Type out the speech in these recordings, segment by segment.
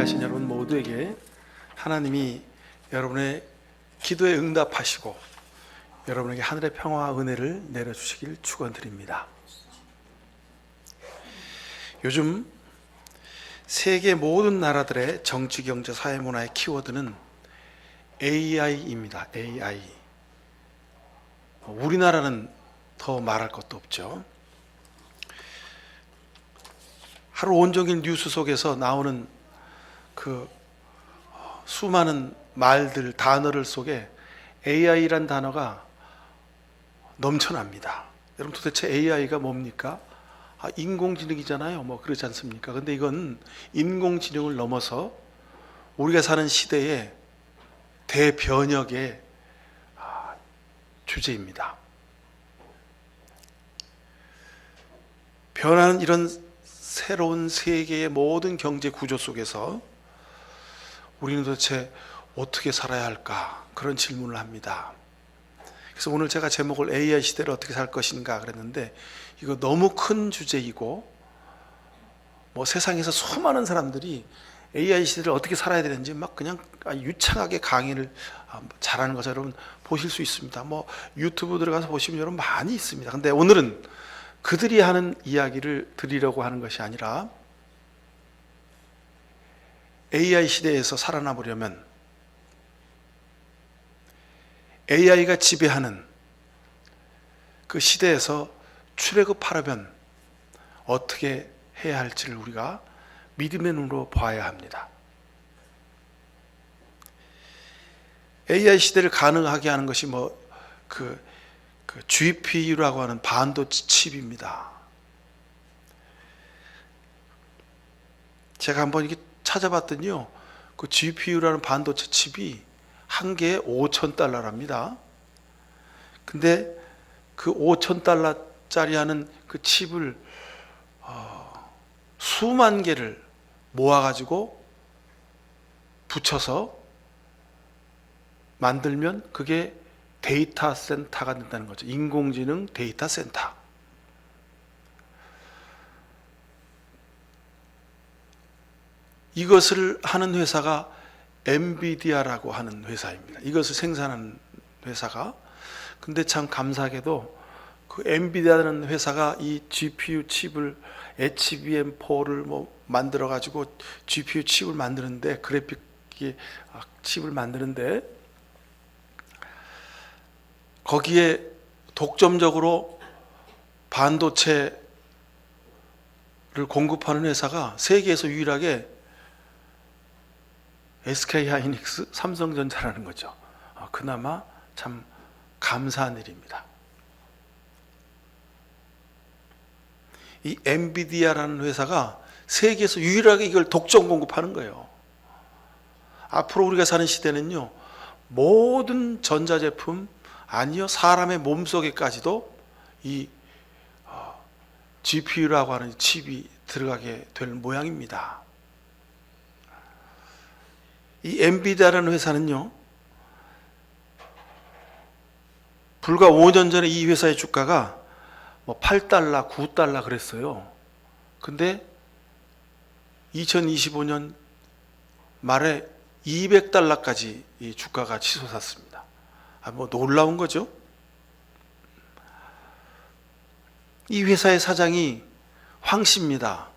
예배하신 여러분 모두에게 하나님이 여러분의 기도에 응답하시고 여러분에게 하늘의 평화와 은혜를 내려주시길 축원드립니다. 요즘 세계 모든 나라들의 정치, 경제, 사회, 문화의 키워드는 AI입니다. AI. 우리나라는 더 말할 것도 없죠. 하루 온종일 뉴스 속에서 나오는 그 수많은 말들, 단어들 속에 AI란 단어가 넘쳐납니다. 여러분 도대체 AI가 뭡니까? 인공지능이잖아요. 뭐 그렇지 않습니까? 근데 이건 인공지능을 넘어서 우리가 사는 시대의 대변혁의 주제입니다. 변하는 이런 새로운 세계의 모든 경제 구조 속에서 우리는 도대체 어떻게 살아야 할까? 그런 질문을 합니다. 그래서 오늘 제가 제목을 AI 시대를 어떻게 살 것인가 그랬는데, 이거 너무 큰 주제이고 뭐 세상에서 수많은 사람들이 AI 시대를 어떻게 살아야 되는지 막 그냥 유창하게 강의를 잘하는 것을 여러분 보실 수 있습니다. 뭐 유튜브 들어가서 보시면 여러분 많이 있습니다. 근데 오늘은 그들이 하는 이야기를 드리려고 하는 것이 아니라 AI 시대에서 살아남으려면 AI가 지배하는 그 시대에서 출애굽하려면 어떻게 해야 할지를 우리가 믿음의 눈으로 봐야 합니다. AI 시대를 가능하게 하는 것이 그 GPU라고 하는 반도체 칩입니다. 제가 한번 이렇게 찾아봤더니요, 그 GPU라는 반도체 칩이 한 개에 $5,000랍니다. 근데 그 $5,000짜리 하는 그 칩을 수만 개를 모아가지고 붙여서 만들면 그게 데이터 센터가 된다는 거죠. 인공지능 데이터 센터. 이것을 하는 회사가 엔비디아라고 하는 회사입니다. 이것을 생산하는 회사가. 근데 참 감사하게도 그 엔비디아라는 회사가 이 GPU 칩을 HBM4를 만들어 가지고 GPU 칩을 만드는데, 그래픽 칩을 만드는데 거기에 독점적으로 반도체를 공급하는 회사가 세계에서 유일하게 SK하이닉스, 삼성전자라는 거죠. 그나마 참 감사한 일입니다. 이 엔비디아라는 회사가 세계에서 유일하게 이걸 독점 공급하는 거예요. 앞으로 우리가 사는 시대는요, 모든 전자제품, 아니요 사람의 몸속에까지도 이 GPU라고 하는 칩이 들어가게 될 모양입니다. 이 엔비디아라는 회사는요, 불과 5년 전에 이 회사의 주가가 $8, $9 그랬어요. 근데 2025년 말에 $200까지 이 주가가 치솟았습니다. 놀라운 거죠. 이 회사의 사장이 황 씨입니다.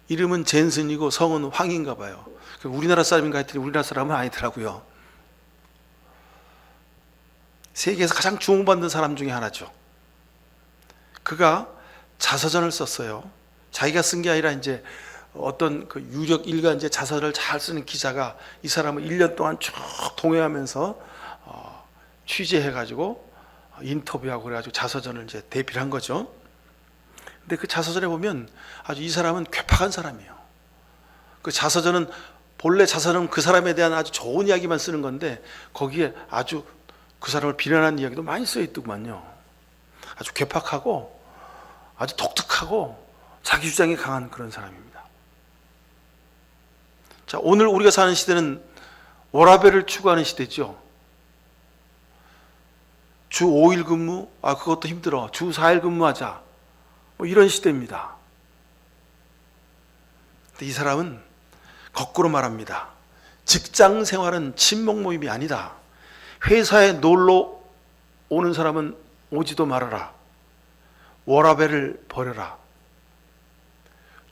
이름은 젠슨이고 성은 황인가 봐요. 우리나라 사람인가 했더니 우리나라 사람은 아니더라고요. 세계에서 가장 주목받는 사람 중에 하나죠. 그가 자서전을 썼어요. 자기가 쓴 게 아니라 이제 어떤 그 유력 일간지 자서전을 잘 쓰는 기자가 이 사람을 1년 동안 쭉 통회하면서 취재해가지고 인터뷰하고 그래가지고 자서전을 이제 대필한 한 거죠. 근데 그 자서전에 보면 아주 이 사람은 괴팍한 사람이에요. 그 자서전은 본래 자서전은 그 사람에 대한 아주 좋은 이야기만 쓰는 건데 거기에 아주 그 사람을 비난하는 이야기도 많이 써 있더구만요. 아주 괴팍하고 아주 독특하고 자기 주장이 강한 그런 사람입니다. 자, 오늘 우리가 사는 시대는 워라밸을 추구하는 시대죠. 주 5일 근무? 그것도 힘들어. 주 4일 근무하자. 이런 시대입니다. 근데 이 사람은 거꾸로 말합니다. 직장 생활은 친목 모임이 아니다. 회사에 놀러 오는 사람은 오지도 말아라. 워라밸을 버려라.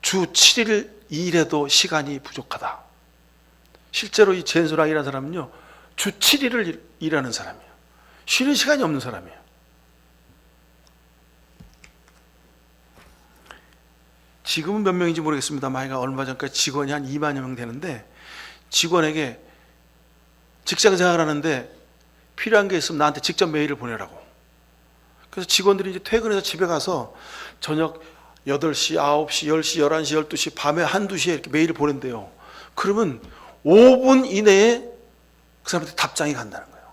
주 7일 일해도 시간이 부족하다. 실제로 이 젠소랑이라는 사람은요, 주 7일을 일하는 사람이에요. 쉬는 시간이 없는 사람이에요. 지금은 몇 명인지 모르겠습니다만 얼마 전까지 직원이 한 2만여 명 되는데, 직원에게 직장 생활하는데 필요한 게 있으면 나한테 직접 메일을 보내라고. 그래서 직원들이 이제 퇴근해서 집에 가서 저녁 8시, 9시, 10시, 11시, 12시, 밤에 1, 2시에 이렇게 메일을 보낸대요. 그러면 5분 이내에 그 사람한테 답장이 간다는 거예요.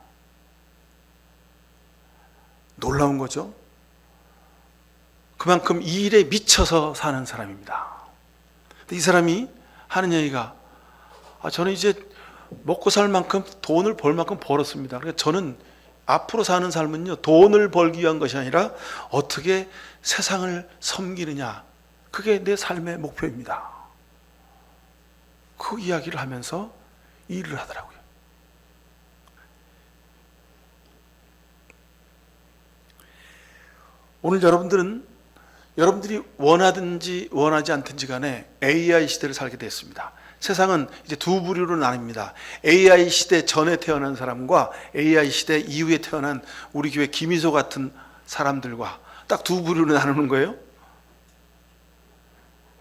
놀라운 거죠. 그만큼 이 일에 미쳐서 사는 사람입니다. 근데 이 사람이 하는 얘기가, 저는 이제 먹고 살 만큼, 돈을 벌 만큼 벌었습니다. 그러니까 저는 앞으로 사는 삶은요, 돈을 벌기 위한 것이 아니라 어떻게 세상을 섬기느냐, 그게 내 삶의 목표입니다. 그 이야기를 하면서 일을 하더라고요. 오늘 여러분들이 원하든지 원하지 않든지 간에 AI 시대를 살게 됐습니다. 세상은 이제 두 부류로 나뉩니다. AI 시대 전에 태어난 사람과 AI 시대 이후에 태어난 우리 교회 김희소 같은 사람들과 딱 두 부류로 나누는 거예요.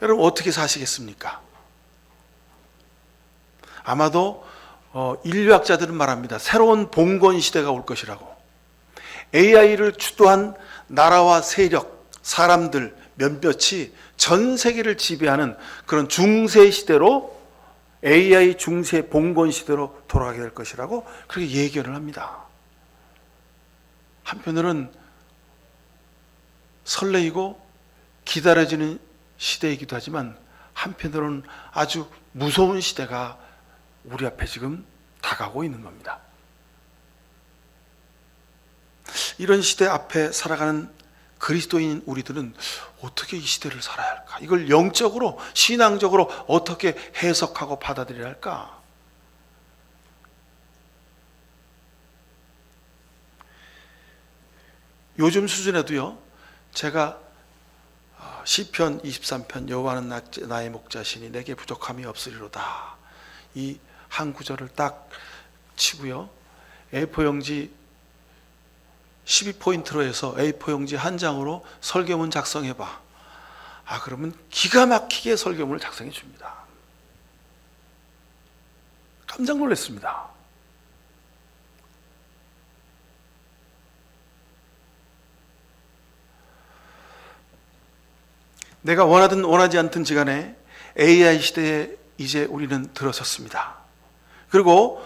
여러분 어떻게 사시겠습니까? 아마도 인류학자들은 말합니다. 새로운 봉건 시대가 올 것이라고. AI를 주도한 나라와 세력, 사람들 몇몇이 전 세계를 지배하는 그런 중세 시대로, AI 중세 봉건 시대로 돌아가게 될 것이라고 그렇게 예견을 합니다. 한편으로는 설레이고 기다려지는 시대이기도 하지만 한편으로는 아주 무서운 시대가 우리 앞에 지금 다가오고 있는 겁니다. 이런 시대 앞에 살아가는 그리스도인 우리들은 어떻게 이 시대를 살아야 할까? 이걸 영적으로, 신앙적으로 어떻게 해석하고 받아들여야 할까? 요즘 수준에도요, 제가 시편 23편 여호와는 나의 목자시니 내게 부족함이 없으리로다, 이 한 구절을 딱 치고요, A4 용지 12포인트로 해서 A4 용지 한 장으로 설교문 작성해봐. 그러면 기가 막히게 설교문을 작성해 줍니다. 깜짝 놀랐습니다. 내가 원하든 원하지 않든지 간에 AI 시대에 이제 우리는 들어섰습니다. 그리고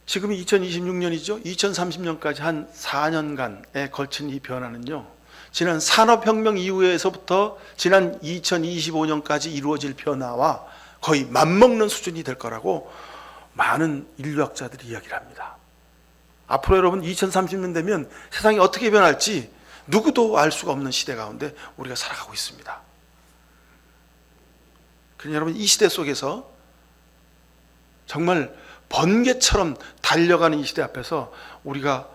지금이 2026년이죠. 2030년까지 한 4년간에 걸친 이 변화는요, 지난 산업혁명 이후에서부터 지난 2025년까지 이루어질 변화와 거의 맞먹는 수준이 될 거라고 많은 인류학자들이 이야기를 합니다. 앞으로 여러분 2030년 되면 세상이 어떻게 변할지 누구도 알 수가 없는 시대 가운데 우리가 살아가고 있습니다. 그러니 여러분, 이 시대 속에서 정말 번개처럼 달려가는 이 시대 앞에서 우리가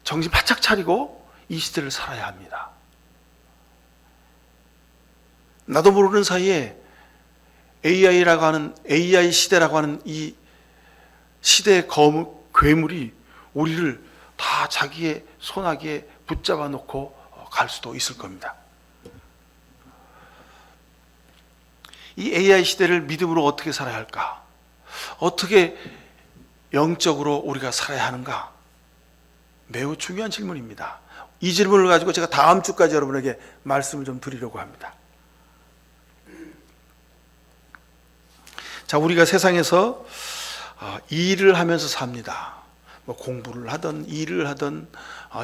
정신 바짝 차리고 이 시대를 살아야 합니다. 나도 모르는 사이에 AI 시대라고 하는 이 시대의 괴물이 우리를 다 자기의 손아귀에 붙잡아 놓고 갈 수도 있을 겁니다. 이 AI 시대를 믿음으로 어떻게 살아야 할까? 어떻게 영적으로 우리가 살아야 하는가? 매우 중요한 질문입니다. 이 질문을 가지고 제가 다음 주까지 여러분에게 말씀을 좀 드리려고 합니다. 자, 우리가 세상에서 일을 하면서 삽니다. 공부를 하든 일을 하든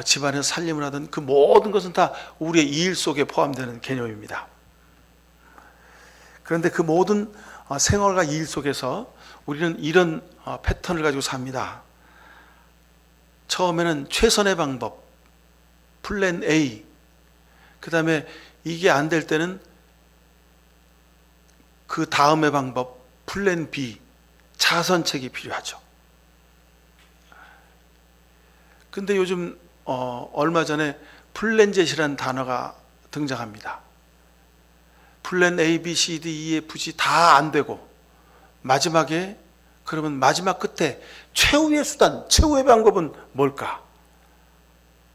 집안에서 살림을 하든 그 모든 것은 다 우리의 일 속에 포함되는 개념입니다. 그런데 그 모든 생활과 일 속에서 우리는 이런 패턴을 가지고 삽니다. 처음에는 최선의 방법, 플랜 A, 그 다음에 이게 안 될 때는 그 다음의 방법, 플랜 B, 자선책이 필요하죠. 근데 요즘 얼마 전에 플랜젯이라는 단어가 등장합니다. 플랜 A, B, C, D, E, F, G 다 안 되고 마지막에, 그러면 마지막 끝에 최후의 수단, 최후의 방법은 뭘까?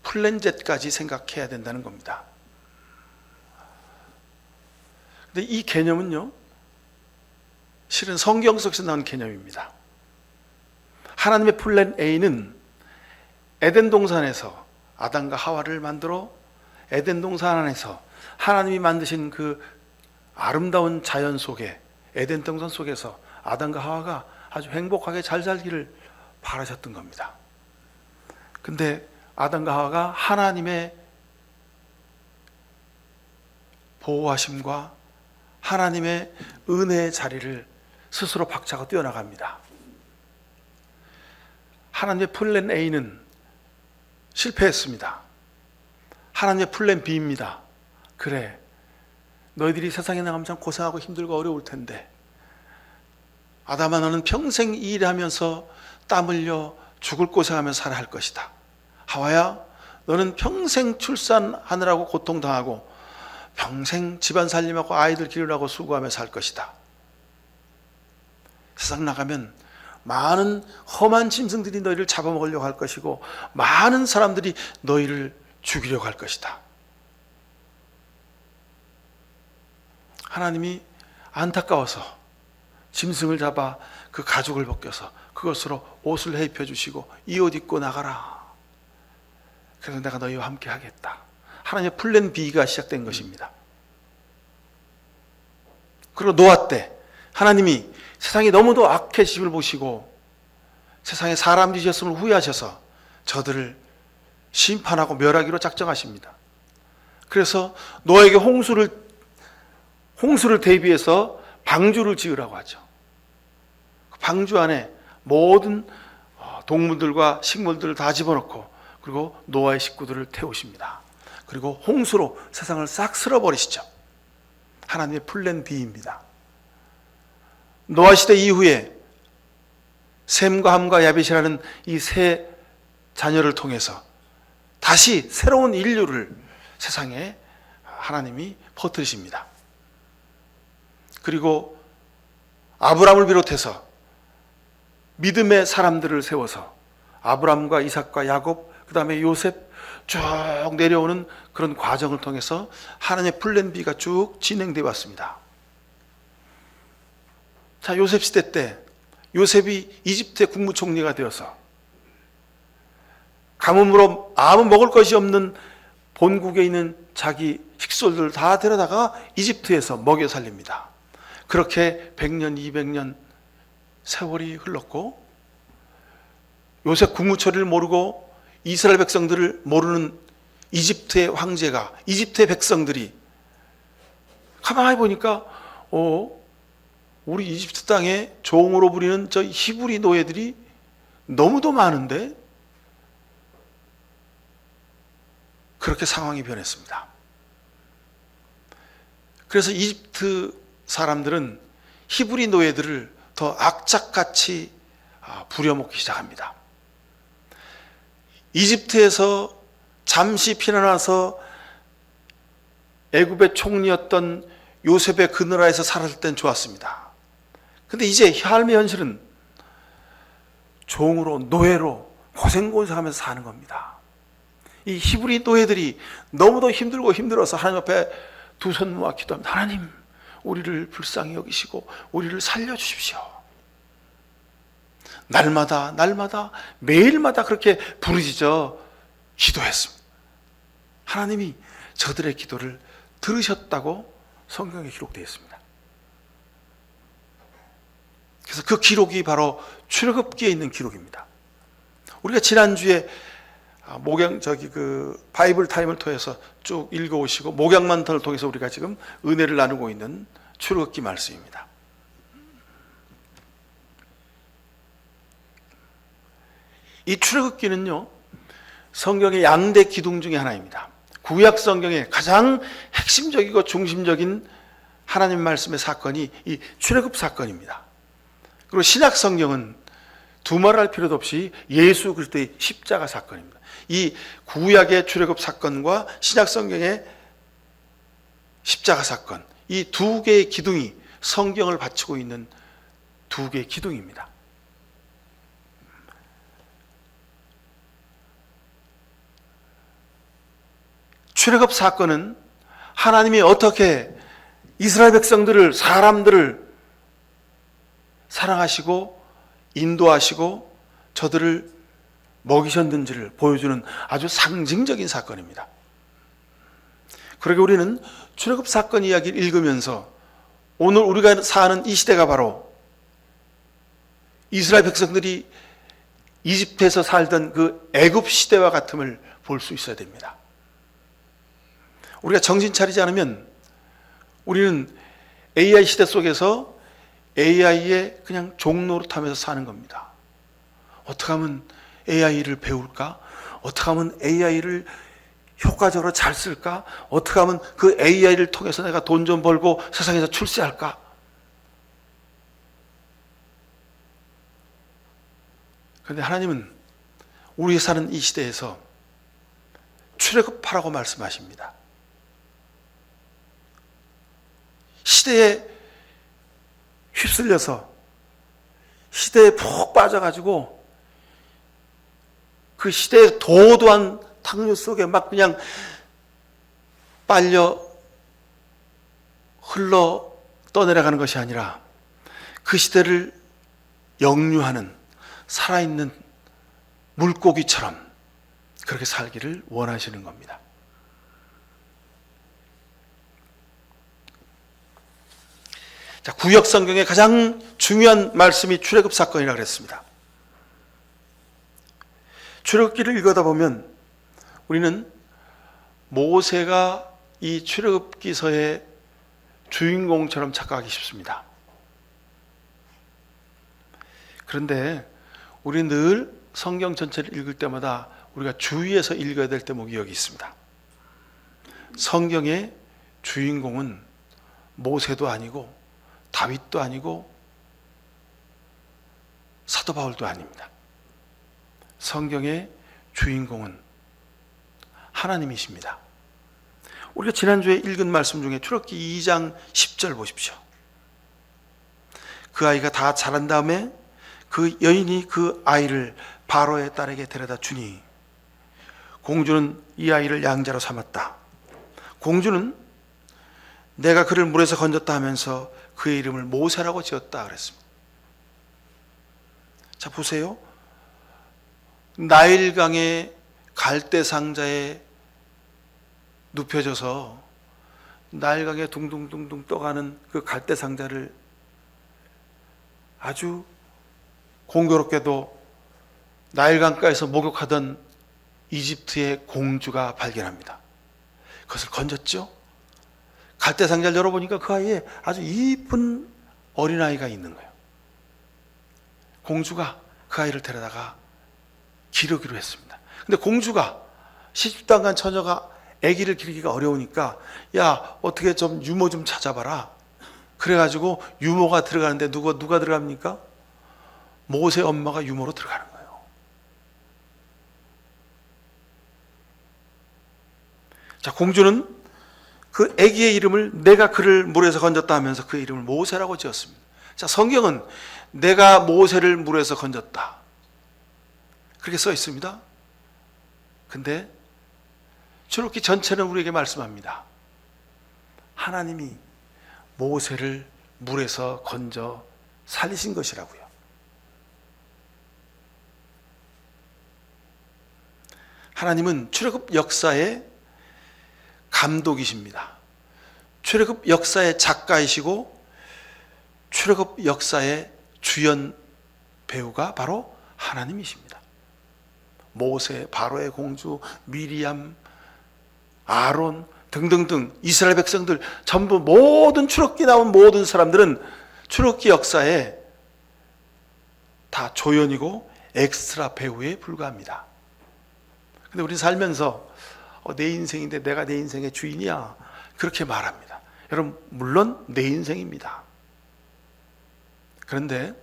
플랜젯까지 생각해야 된다는 겁니다. 근데 이 개념은요, 실은 성경 속에서 나온 개념입니다. 하나님의 플랜 A는 에덴 동산에서 아담과 하와를 만들어 에덴 동산 안에서 하나님이 만드신 그 아름다운 자연 속에, 에덴 동산 속에서 아담과 하와가 아주 행복하게 잘 살기를 바라셨던 겁니다. 근데 아담과 하와가 하나님의 보호하심과 하나님의 은혜의 자리를 스스로 박차고 뛰어나갑니다. 하나님의 플랜 A는 실패했습니다. 하나님의 플랜 B입니다. 그래, 너희들이 세상에 나가면 참 고생하고 힘들고 어려울 텐데, 아담아 너는 평생 일하면서 땀 흘려 죽을 고생하면서 살아야 할 것이다. 하와야 너는 평생 출산하느라고 고통당하고 평생 집안 살림하고 아이들 기르라고 수고하며 살 것이다. 세상 나가면 많은 험한 짐승들이 너희를 잡아먹으려고 할 것이고 많은 사람들이 너희를 죽이려고 할 것이다. 하나님이 안타까워서 짐승을 잡아 그 가죽을 벗겨서 그것으로 옷을 해 입혀주시고 이 옷 입고 나가라. 그래서 내가 너희와 함께 하겠다. 하나님의 플랜 B가 시작된 것입니다. 그리고 노아 때 하나님이 세상이 너무도 악해짐을 보시고 세상에 사람들이 지었음을 후회하셔서 저들을 심판하고 멸하기로 작정하십니다. 그래서 노아에게 홍수를 대비해서 방주를 지으라고 하죠. 그 방주 안에 모든 동물들과 식물들을 다 집어넣고 그리고 노아의 식구들을 태우십니다. 그리고 홍수로 세상을 싹 쓸어버리시죠. 하나님의 플랜 B입니다. 노아 시대 이후에 셈과 함과 야벳이라는 이 세 자녀를 통해서 다시 새로운 인류를 세상에 하나님이 퍼뜨리십니다. 그리고 아브라함을 비롯해서 믿음의 사람들을 세워서 아브라함과 이삭과 야곱, 그 다음에 요셉 쭉 내려오는 그런 과정을 통해서 하나님의 플랜 B가 쭉 진행되어 왔습니다. 자, 요셉 시대 때 요셉이 이집트의 국무총리가 되어서 가뭄으로 아무 먹을 것이 없는 본국에 있는 자기 식솔들을 다 데려다가 이집트에서 먹여 살립니다. 그렇게 100년, 200년 세월이 흘렀고 요셉 국무처리를 모르고 이스라엘 백성들을 모르는 이집트의 황제가, 이집트의 백성들이 가만히 보니까 우리 이집트 땅에 종으로 부리는 저 히브리 노예들이 너무도 많은데, 그렇게 상황이 변했습니다. 그래서 이집트 사람들은 히브리 노예들을 더 악착같이 부려먹기 시작합니다. 이집트에서 잠시 피난와서 애굽의 총리였던 요셉의 그나라에서 살았을 땐 좋았습니다. 근데 이제 삶의 현실은 종으로, 노예로 고생고생하면서 사는 겁니다. 이 히브리 노예들이 너무도 힘들고 힘들어서 하나님 앞에 두 손 모아 기도합니다. 하나님, 우리를 불쌍히 여기시고 우리를 살려주십시오. 날마다 매일마다 그렇게 부르짖어 기도했습니다. 하나님이 저들의 기도를 들으셨다고 성경에 기록되어 있습니다. 그래서 그 기록이 바로 출애굽기에 있는 기록입니다. 우리가 지난주에 바이블 타임을 통해서 쭉 읽어오시고 목양만탄을 통해서 우리가 지금 은혜를 나누고 있는 출애굽기 말씀입니다. 이 출애굽기는요, 성경의 양대 기둥 중에 하나입니다. 구약 성경의 가장 핵심적이고 중심적인 하나님 말씀의 사건이 이 출애굽 사건입니다. 그리고 신약 성경은 두말할 필요도 없이 예수 그리스도의 십자가 사건입니다. 이 구약의 출애굽 사건과 신약 성경의 십자가 사건, 이 두 개의 기둥이 성경을 바치고 있는 두 개의 기둥입니다. 출애굽 사건은 하나님이 어떻게 이스라엘 백성들을, 사람들을 사랑하시고 인도하시고 저들을 먹이셨는지를 보여주는 아주 상징적인 사건입니다. 그러게 우리는 출애굽 사건 이야기를 읽으면서 오늘 우리가 사는 이 시대가 바로 이스라엘 백성들이 이집트에서 살던 그 애굽 시대와 같음을 볼 수 있어야 됩니다. 우리가 정신 차리지 않으면 우리는 AI 시대 속에서 AI의 그냥 종노릇하면서 사는 겁니다. 어떻게 하면 AI를 배울까? 어떻게 하면 AI를 효과적으로 잘 쓸까? 어떻게 하면 그 AI를 통해서 내가 돈 좀 벌고 세상에서 출세할까? 그런데 하나님은 우리 사는 이 시대에서 출애굽하라고 말씀하십니다. 시대에 휩쓸려서 시대에 푹 빠져가지고 그 시대의 도도한 탕류 속에 막 그냥 빨려 흘러 떠내려가는 것이 아니라 그 시대를 역류하는 살아있는 물고기처럼 그렇게 살기를 원하시는 겁니다. 자, 구약 성경의 가장 중요한 말씀이 출애굽 사건이라고 그랬습니다. 출애굽기를 읽어다 보면 우리는 모세가 이 출애굽기서의 주인공처럼 착각하기 쉽습니다. 그런데 우리는 늘 성경 전체를 읽을 때마다 우리가 주의해서 읽어야 될 대목이 여기 있습니다. 성경의 주인공은 모세도 아니고 다윗도 아니고 사도 바울도 아닙니다. 성경의 주인공은 하나님이십니다. 우리가 지난주에 읽은 말씀 중에 출애굽기 2장 10절 보십시오. 그 아이가 다 자란 다음에 그 여인이 그 아이를 바로의 딸에게 데려다 주니 공주는 이 아이를 양자로 삼았다. 공주는 내가 그를 물에서 건졌다 하면서 그의 이름을 모세라고 지었다 그랬습니다. 자, 보세요. 나일강의 갈대 상자에 눕혀져서 나일강에 둥둥둥둥 떠가는 그 갈대 상자를 아주 공교롭게도 나일강가에서 목욕하던 이집트의 공주가 발견합니다. 그것을 건졌죠. 갈대 상자를 열어보니까 그 아이에 아주 이쁜 어린아이가 있는 거예요. 공주가 그 아이를 데려다가 기르기로 했습니다. 근데 공주가 시집도 안 간 처녀가 아기를 기르기가 어려우니까 야, 어떻게 좀 유모 좀 찾아봐라. 그래가지고 유모가 들어가는데 누가 들어갑니까? 모세 엄마가 유모로 들어가는 거예요. 자, 공주는 그 아기의 이름을 내가 그를 물에서 건졌다 하면서 그 이름을 모세라고 지었습니다. 자, 성경은 내가 모세를 물에서 건졌다 그렇게 써 있습니다. 근데 출애굽기 전체는 우리에게 말씀합니다. 하나님이 모세를 물에서 건져 살리신 것이라고요. 하나님은 출애굽 역사의 감독이십니다. 출애굽 역사의 작가이시고 출애굽 역사의 주연 배우가 바로 하나님이십니다. 모세, 바로의 공주, 미리암, 아론 등등등 이스라엘 백성들 전부 모든 출애굽기 나온 모든 사람들은 출애굽기 역사에 다 조연이고 엑스트라 배우에 불과합니다. 근데 우리 살면서 내 인생인데 내가 내 인생의 주인이야 그렇게 말합니다. 여러분 물론 내 인생입니다. 그런데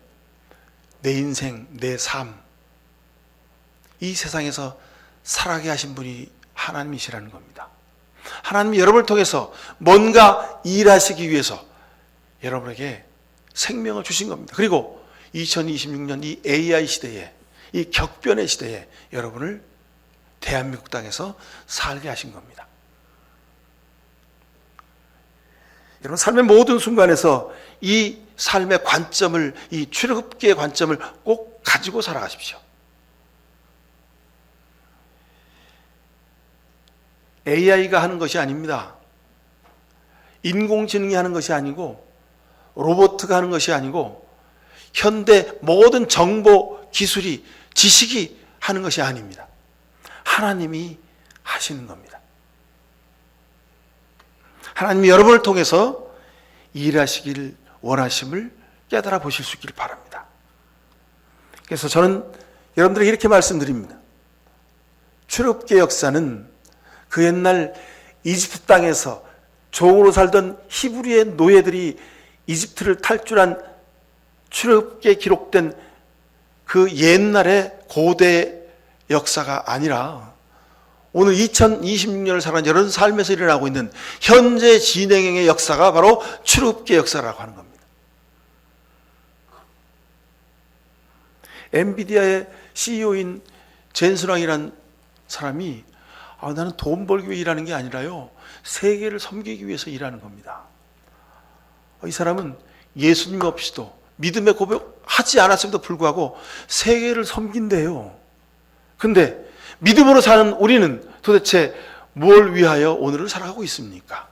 내 인생, 내 삶, 이 세상에서 살아가게 하신 분이 하나님이시라는 겁니다. 하나님이 여러분을 통해서 뭔가 일하시기 위해서 여러분에게 생명을 주신 겁니다. 그리고 2026년 이 AI 시대에, 이 격변의 시대에 여러분을 대한민국 땅에서 살게 하신 겁니다. 여러분, 삶의 모든 순간에서 이 삶의 관점을, 이 출애굽기의 관점을 꼭 가지고 살아가십시오. AI가 하는 것이 아닙니다. 인공지능이 하는 것이 아니고, 로봇가 하는 것이 아니고, 현대 모든 정보 기술이, 지식이 하는 것이 아닙니다. 하나님이 하시는 겁니다. 하나님이 여러분을 통해서 일하시길 원하심을 깨달아 보실 수 있길 바랍니다. 그래서 저는 여러분들에게 이렇게 말씀드립니다. 출애굽기의 역사는 그 옛날 이집트 땅에서 종으로 살던 히브리의 노예들이 이집트를 탈출한 출애굽기에 기록된 그 옛날의 고대 역사가 아니라 오늘 2026년을 살아가는 여러분 삶에서 일어나고 있는 현재 진행형의 역사가 바로 출애굽기의 역사라고 하는 겁니다. 엔비디아의 CEO인 젠슨왕이라는 사람이 나는 돈 벌기 위해 일하는 게 아니라요, 세계를 섬기기 위해서 일하는 겁니다. 이 사람은 예수님 없이도 믿음의 고백하지 않았음에도 불구하고 세계를 섬긴대요. 근데 믿음으로 사는 우리는 도대체 뭘 위하여 오늘을 살아가고 있습니까?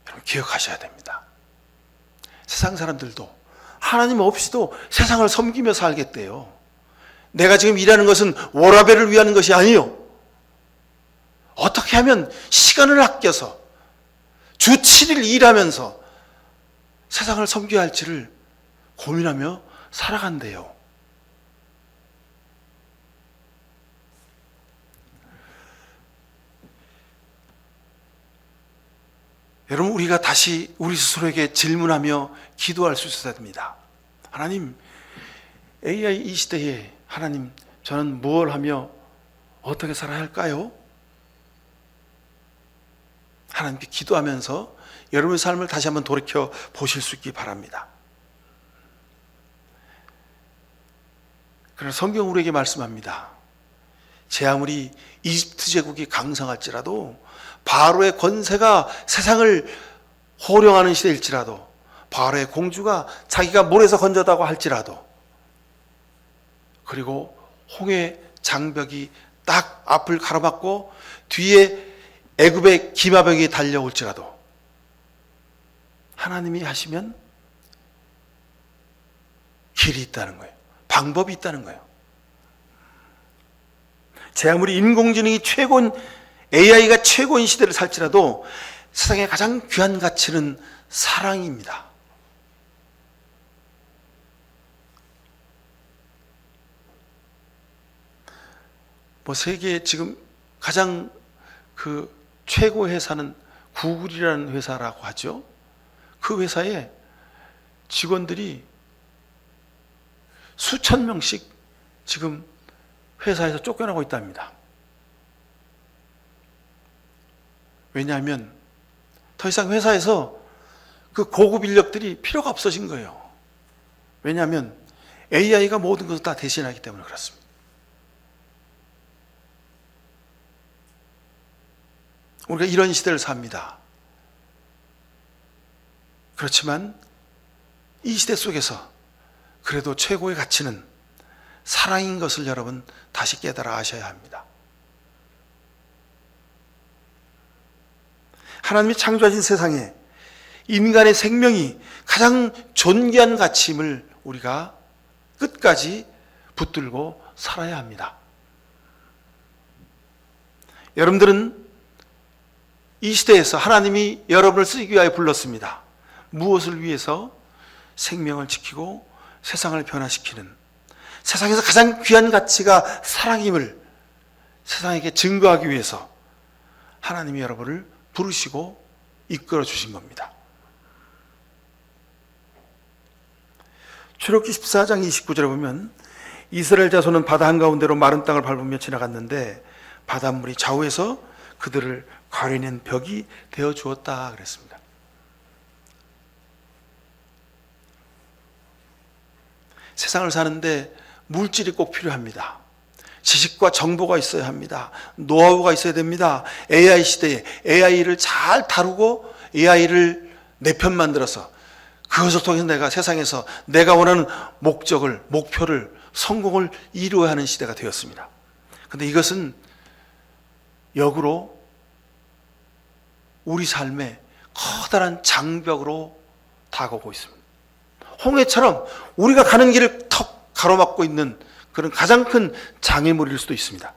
여러분, 기억하셔야 됩니다. 세상 사람들도 하나님 없이도 세상을 섬기며 살겠대요. 내가 지금 일하는 것은 워라밸을 위한 것이 아니요, 어떻게 하면 시간을 아껴서 주 7일 일하면서 세상을 섬겨야 할지를 고민하며 살아간대요. 여러분, 우리가 다시 우리 스스로에게 질문하며 기도할 수 있어야 됩니다. 하나님, AI 이 시대에 하나님, 저는 무엇을 하며 어떻게 살아야 할까요? 하나님께 기도하면서 여러분의 삶을 다시 한번 돌이켜 보실 수 있기 바랍니다. 그러나 성경 우리에게 말씀합니다. 제 아무리 이집트 제국이 강성할지라도, 바로의 권세가 세상을 호령하는 시대일지라도, 바로의 공주가 자기가 물에서 건졌다고 할지라도, 그리고 홍해 장벽이 딱 앞을 가로막고 뒤에 애굽의 기마병이 달려올지라도 하나님이 하시면 길이 있다는 거예요. 방법이 있다는 거예요. 제 아무리 인공지능이 최고인, AI가 최고인 시대를 살지라도 세상의 가장 귀한 가치는 사랑입니다. 세계에 지금 가장 그 최고 회사는 구글이라는 회사라고 하죠. 그 회사에 직원들이 수천 명씩 지금 회사에서 쫓겨나고 있답니다. 왜냐하면 더 이상 회사에서 그 고급 인력들이 필요가 없어진 거예요. 왜냐하면 AI가 모든 것을 다 대신하기 때문에 그렇습니다. 우리가 이런 시대를 삽니다. 그렇지만 이 시대 속에서 그래도 최고의 가치는 사랑인 것을 여러분 다시 깨달아 아셔야 합니다. 하나님이 창조하신 세상에 인간의 생명이 가장 존귀한 가치임을 우리가 끝까지 붙들고 살아야 합니다. 여러분들은 이 시대에서 하나님이 여러분을 쓰기 위하여 불렀습니다. 무엇을 위해서? 생명을 지키고 세상을 변화시키는, 세상에서 가장 귀한 가치가 사랑임을 세상에게 증거하기 위해서 하나님이 여러분을 부르시고 이끌어 주신 겁니다. 출애굽기 14장 29절에 보면 이스라엘 자손은 바다 한가운데로 마른 땅을 밟으며 지나갔는데 바닷물이 좌우에서 그들을 가려낸 벽이 되어 주었다 그랬습니다. 세상을 사는데 물질이 꼭 필요합니다. 지식과 정보가 있어야 합니다. 노하우가 있어야 됩니다. AI 시대에 AI를 잘 다루고 AI를 내 편 만들어서 그것을 통해서 내가 세상에서 내가 원하는 목적을, 목표를, 성공을 이루어야 하는 시대가 되었습니다. 그런데 이것은 역으로 우리 삶에 커다란 장벽으로 다가오고 있습니다. 홍해처럼 우리가 가는 길을 턱 가로막고 있는 그런 가장 큰 장애물일 수도 있습니다.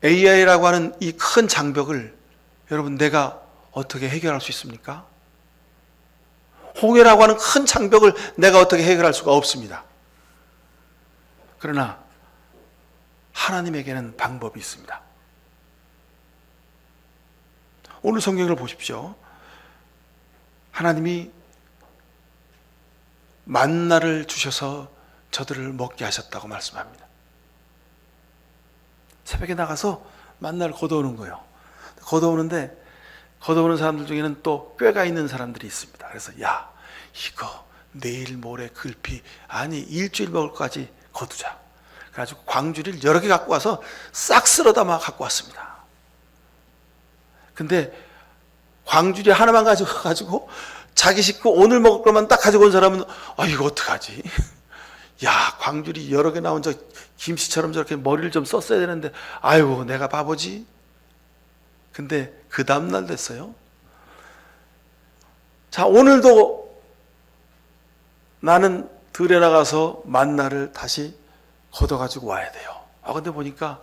AI라고 하는 이 큰 장벽을 여러분 내가 어떻게 해결할 수 있습니까? 홍해라고 하는 큰 장벽을 내가 어떻게 해결할 수가 없습니다. 그러나 하나님에게는 방법이 있습니다. 오늘 성경을 보십시오. 하나님이 만나를 주셔서 저들을 먹게 하셨다고 말씀합니다. 새벽에 나가서 만나를 걷어오는 거예요. 걷어오는 사람들 중에는 또 꾀가 있는 사람들이 있습니다. 그래서 야, 이거 내일 모레 글피 아니 일주일 먹을 것까지 거두자. 그래가지고 광주리를 여러 개 갖고 와서 싹 쓸어 담아 갖고 왔습니다. 근데 광주리 하나만 가지고 자기 식구 오늘 먹을 것만 딱 가지고 온 사람은 이거 어떡하지? 야, 광주리 여러 개 나온 저 김씨처럼 저렇게 머리를 좀 썼어야 되는데 아이고 내가 바보지? 근데 그 다음날 됐어요. 자, 오늘도 나는 들에 나가서 만나를 다시 걷어가지고 와야 돼요. 근데 보니까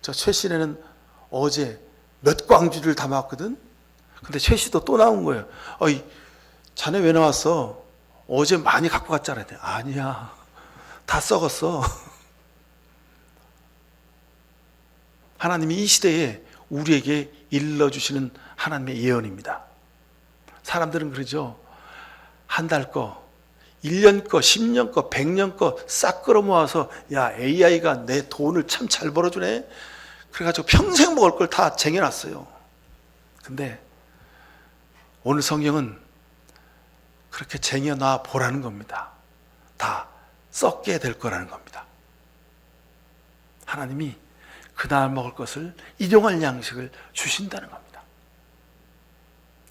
저 최 씨네는 어제 몇 광주리를 담았거든? 근데 최 씨도 또 나온 거예요. 자네 왜 나왔어? 어제 많이 갖고 갔잖아. 아니야. 다 썩었어. 하나님이 이 시대에 우리에게 일러주시는 하나님의 예언입니다. 사람들은 그러죠. 한 달 거, 1년 거, 10년 거, 100년 거 싹 끌어모아서 야, AI가 내 돈을 참 잘 벌어주네. 그래가지고 평생 먹을 걸 다 쟁여놨어요. 근데 오늘 성경은 그렇게 쟁여놔 보라는 겁니다. 다 썩게 될 거라는 겁니다. 하나님이 그날 먹을 것을 일용할 양식을 주신다는 겁니다.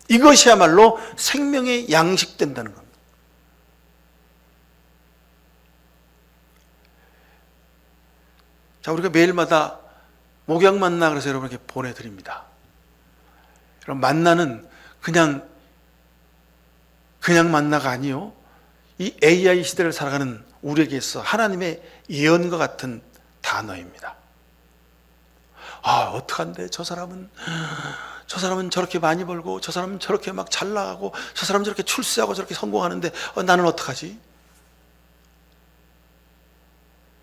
이것이야말로 생명의 양식 된다는 겁니다. 자, 우리가 매일마다 목양 만나 그래서 여러분에게 보내드립니다. 여러분, 만나는 그냥 만나가 아니요. 이 AI 시대를 살아가는 우리에게 있어 하나님의 예언과 같은 단어입니다. 어떡한데 저 사람은 저렇게 많이 벌고 저 사람은 저렇게 막 잘 나가고 저 사람은 저렇게 출세하고 저렇게 성공하는데 나는 어떡하지?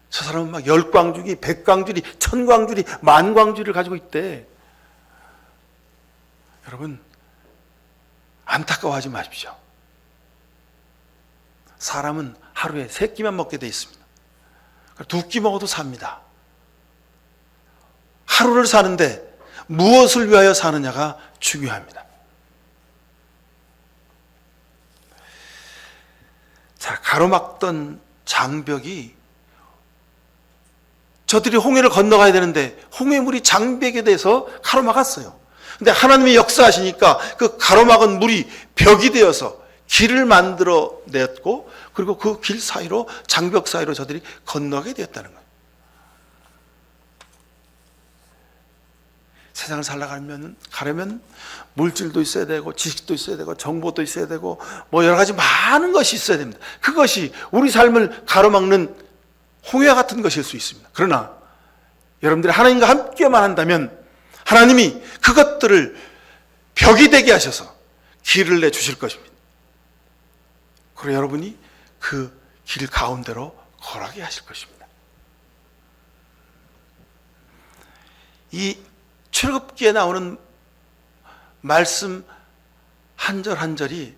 저 사람은 막 10광주리, 100광주리, 1000광주리, 10,000광주리를 가지고 있대. 여러분, 안타까워하지 마십시오. 사람은 하루에 3끼만 먹게 돼 있습니다. 2끼 먹어도 삽니다. 하루를 사는데 무엇을 위하여 사느냐가 중요합니다. 자, 가로막던 장벽이 저들이 홍해를 건너가야 되는데 홍해물이 장벽에 대해서 가로막았어요. 근데 하나님이 역사하시니까 그 가로막은 물이 벽이 되어서 길을 만들어 냈고 그리고 그 길 사이로 장벽 사이로 저들이 건너게 되었다는 거예요. 세상을 가려면 물질도 있어야 되고 지식도 있어야 되고 정보도 있어야 되고 뭐 여러 가지 많은 것이 있어야 됩니다. 그것이 우리 삶을 가로막는 홍해와 같은 것일 수 있습니다. 그러나 여러분들이 하나님과 함께만 한다면 하나님이 그것들을 벽이 되게 하셔서 길을 내주실 것입니다. 그리고 여러분이 그 길 가운데로 걸어가게 하실 것입니다. 이 출애굽기에 나오는 말씀 한 절 한 절이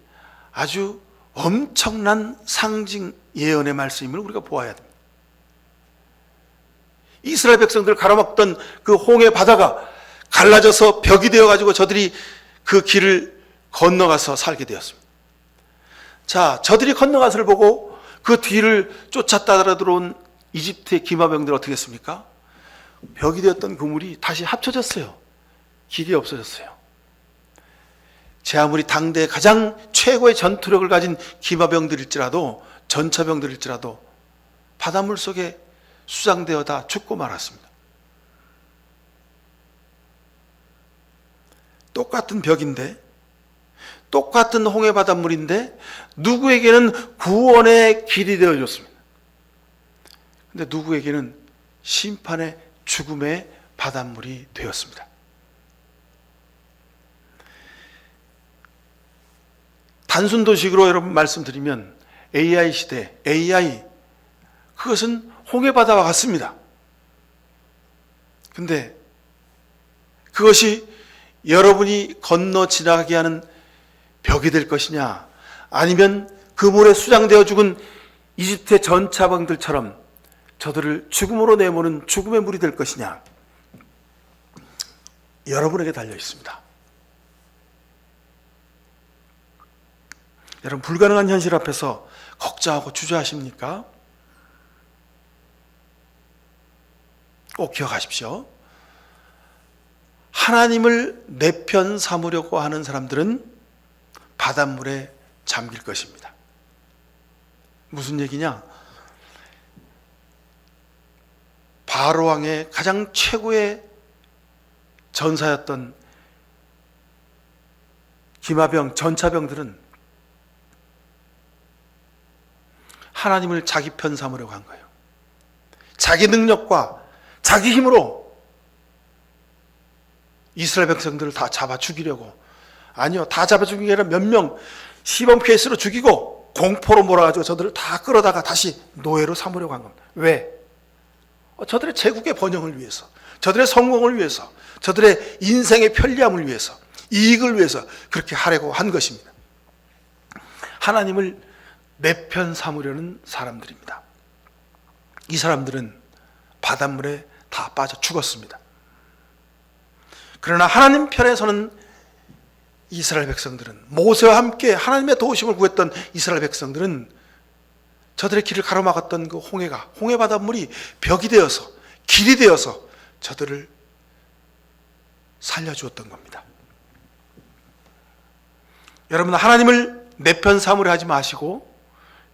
아주 엄청난 상징 예언의 말씀임을 우리가 보아야 됩니다. 이스라엘 백성들 가로막던 그 홍해 바다가 갈라져서 벽이 되어가지고 저들이 그 길을 건너가서 살게 되었습니다. 자, 저들이 건너가서를 보고 그 뒤를 쫓아 따라 들어온 이집트의 기마병들 어떻게 했습니까? 벽이 되었던 그물이 다시 합쳐졌어요. 길이 없어졌어요. 제 아무리 당대 가장 최고의 전투력을 가진 기마병들일지라도, 전차병들일지라도 바닷물 속에 수장되어 다 죽고 말았습니다. 똑같은 벽인데, 똑같은 홍해 바닷물인데 누구에게는 구원의 길이 되어줬습니다. 근데 누구에게는 심판의 죽음의 바닷물이 되었습니다. 단순 도식으로 여러분 말씀드리면 AI 시대, AI, 그것은 홍해 바다와 같습니다. 근데 그것이 여러분이 건너 지나가게 하는 벽이 될 것이냐, 아니면 그 물에 수장되어 죽은 이집트의 전차병들처럼 저들을 죽음으로 내모는 죽음의 물이 될 것이냐, 여러분에게 달려 있습니다. 여러분, 불가능한 현실 앞에서 걱정하고 주저하십니까? 꼭 기억하십시오. 하나님을 내 편 삼으려고 하는 사람들은 바닷물에 잠길 것입니다. 무슨 얘기냐? 바로 왕의 가장 최고의 전사였던 기마병, 전차병들은 하나님을 자기 편 삼으려고 한 거예요. 자기 능력과 자기 힘으로 이스라엘 백성들을 다 잡아 죽이려고. 아니요, 다 잡아 죽인 게 아니라 몇 명 시범 케이스로 죽이고 공포로 몰아가지고 저들을 다 끌어다가 다시 노예로 삼으려고 한 겁니다. 왜? 저들의 제국의 번영을 위해서, 저들의 성공을 위해서, 저들의 인생의 편리함을 위해서, 이익을 위해서 그렇게 하려고 한 것입니다. 하나님을 내 편 삼으려는 사람들입니다. 이 사람들은 바닷물에 다 빠져 죽었습니다. 그러나 하나님 편에서는 이스라엘 백성들은, 모세와 함께 하나님의 도우심을 구했던 이스라엘 백성들은 저들의 길을 가로막았던 그 홍해가, 홍해 바닷물이 벽이 되어서, 길이 되어서 저들을 살려주었던 겁니다. 여러분, 하나님을 내 편 삼으려 하지 마시고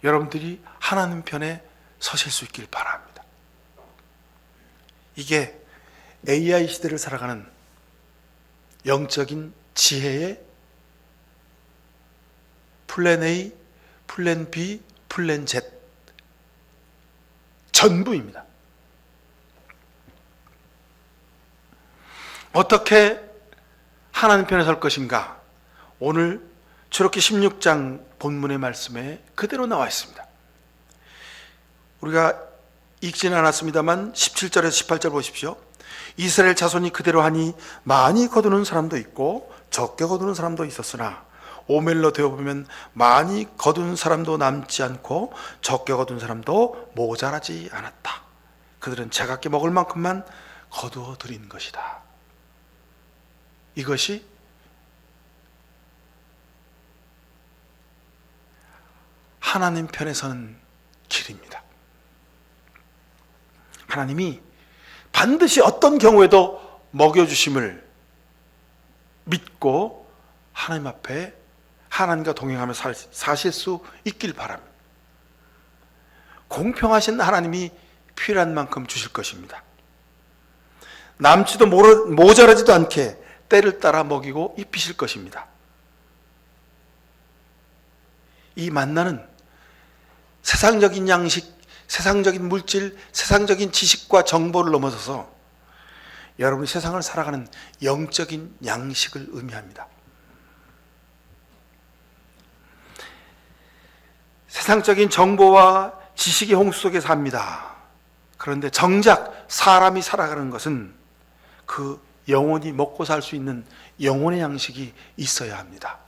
여러분들이 하나님 편에 서실 수 있길 바랍니다. 이게 AI 시대를 살아가는 영적인 지혜의 플랜 A, 플랜 B, 플랜 Z 전부입니다. 어떻게 하나님 편에 설 것인가? 오늘 출애굽기 16장 본문의 말씀에 그대로 나와 있습니다. 우리가 읽지는 않았습니다만 17절에서 18절 보십시오. 이스라엘 자손이 그대로 하니 많이 거두는 사람도 있고 적게 거두는 사람도 있었으나 오멜로 되어보면 많이 거둔 사람도 남지 않고 적게 거둔 사람도 모자라지 않았다. 그들은 제각기 먹을 만큼만 거두어 드린 것이다. 이것이 하나님 편에 서는 길입니다. 하나님이 반드시 어떤 경우에도 먹여주심을 믿고 하나님 앞에 하나님과 동행하며 사실 수 있길 바랍니다. 공평하신 하나님이 필요한 만큼 주실 것입니다. 남지도 모자라지도 않게 때를 따라 먹이고 입히실 것입니다. 이 만나는 세상적인 양식, 세상적인 물질, 세상적인 지식과 정보를 넘어서서 여러분이 세상을 살아가는 영적인 양식을 의미합니다. 세상적인 정보와 지식의 홍수 속에 삽니다. 그런데 정작 사람이 살아가는 것은 그 영혼이 먹고 살 수 있는 영혼의 양식이 있어야 합니다.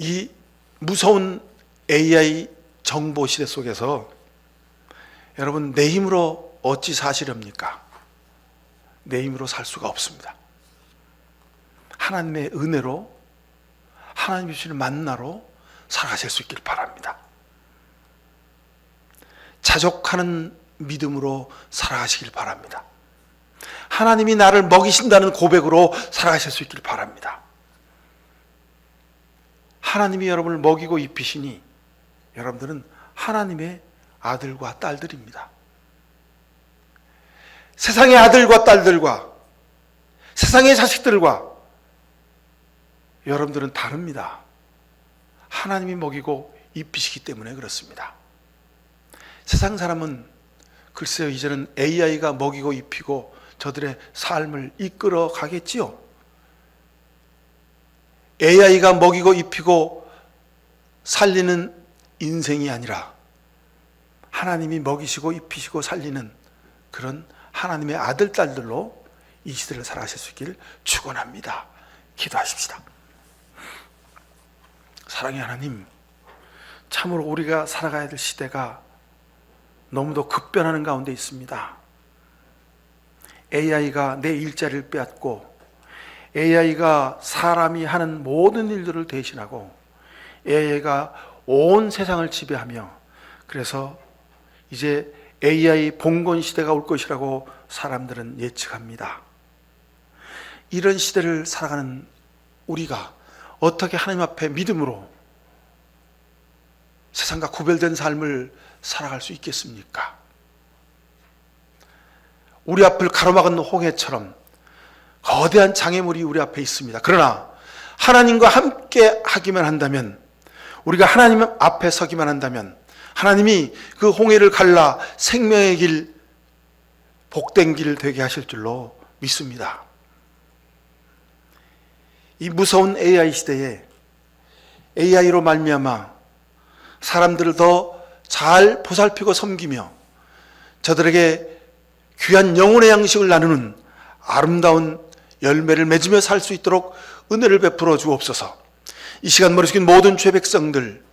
이 무서운 AI 정보 시대 속에서 여러분, 내 힘으로 어찌 사시렵니까? 내 힘으로 살 수가 없습니다. 하나님의 은혜로, 하나님의 주시는 만나로 살아가실 수 있길 바랍니다. 자족하는 믿음으로 살아가시길 바랍니다. 하나님이 나를 먹이신다는 고백으로 살아가실 수 있길 바랍니다. 하나님이 여러분을 먹이고 입히시니 여러분들은 하나님의 아들과 딸들입니다. 세상의 아들과 딸들과 세상의 자식들과 여러분들은 다릅니다. 하나님이 먹이고 입히시기 때문에 그렇습니다. 세상 사람은 글쎄요, 이제는 AI가 먹이고 입히고 저들의 삶을 이끌어 가겠지요. AI가 먹이고 입히고 살리는 인생이 아니라 하나님이 먹이시고 입히시고 살리는 그런 하나님의 아들, 딸들로 이 시대를 살아가실 수 있기를 축원합니다. 기도하십시다. 사랑의 하나님, 참으로 우리가 살아가야 될 시대가 너무도 급변하는 가운데 있습니다. AI가 내 일자리를 빼앗고 AI가 사람이 하는 모든 일들을 대신하고 AI가 온 세상을 지배하며, 그래서 이제 AI 봉건 시대가 올 것이라고 사람들은 예측합니다. 이런 시대를 살아가는 우리가 어떻게 하나님 앞에 믿음으로 세상과 구별된 삶을 살아갈 수 있겠습니까? 우리 앞을 가로막은 홍해처럼 거대한 장애물이 우리 앞에 있습니다. 그러나 하나님과 함께 하기만 한다면, 우리가 하나님 앞에 서기만 한다면 하나님이 그 홍해를 갈라 생명의 길, 복된 길 되게 하실 줄로 믿습니다. 이 무서운 AI 시대에 AI로 말미암아 사람들을 더 잘 보살피고 섬기며 저들에게 귀한 영혼의 양식을 나누는 아름다운 열매를 맺으며 살 수 있도록 은혜를 베풀어 주옵소서. 이 시간 머리 숙인 모든 죄 백성들,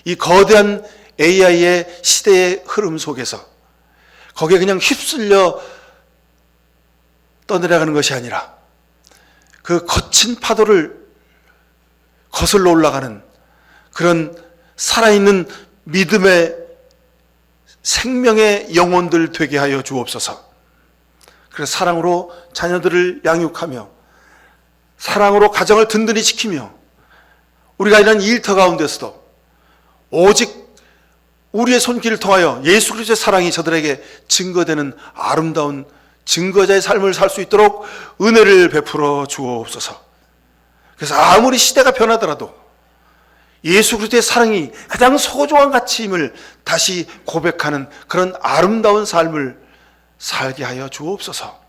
이 거대한 AI의 시대의 흐름 속에서 거기에 그냥 휩쓸려 떠내려가는 것이 아니라 그 거친 파도를 거슬러 올라가는 그런 살아있는 믿음의 생명의 영혼들 되게 하여 주옵소서. 그래서 사랑으로 자녀들을 양육하며 사랑으로 가정을 든든히 지키며 우리가 이런 일터 가운데서도 오직 우리의 손길을 통하여 예수 그리스도의 사랑이 저들에게 증거되는 아름다운 증거자의 삶을 살 수 있도록 은혜를 베풀어 주옵소서. 그래서 아무리 시대가 변하더라도 예수 그리스도의 사랑이 가장 소중한 가치임을 다시 고백하는 그런 아름다운 삶을 살게 하여 주옵소서.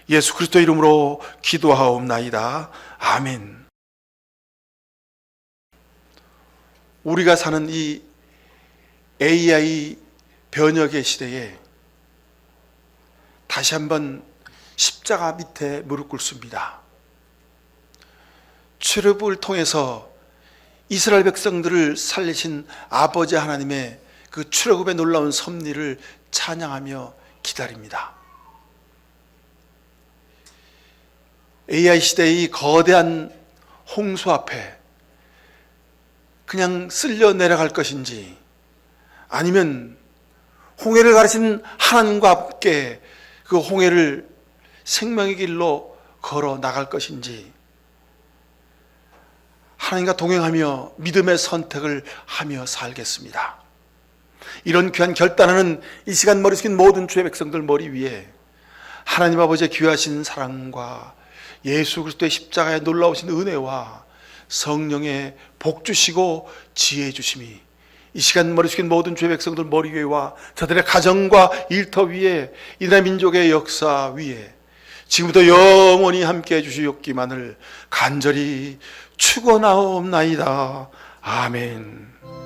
예수 그리스도 이름으로 기도하옵나이다. 아멘. 우리가 사는 이 AI 변혁의 시대에 다시 한번 십자가 밑에 무릎 꿇습니다. 출애굽을 통해서 이스라엘 백성들을 살리신 아버지 하나님의 그 출애굽의 놀라운 섭리를 찬양하며 기다립니다. AI 시대의 이 거대한 홍수 앞에 그냥 쓸려 내려갈 것인지, 아니면 홍해를 가르친 하나님과 함께 그 홍해를 생명의 길로 걸어 나갈 것인지, 하나님과 동행하며 믿음의 선택을 하며 살겠습니다. 이런 귀한 결단하는 이 시간 머리 숙인 모든 주의 백성들 머리 위에 하나님 아버지의 귀하신 사랑과 예수 그리스도의 십자가의 놀라우신 은혜와 성령의 복 주시고 지혜 주심이 이 시간 머리 숙인 모든 주의 백성들 머리 위에와 저들의 가정과 일터 위에, 이 나라 민족의 역사 위에 지금부터 영원히 함께해 주시옵기만을 간절히 축원하옵나이다. 아멘.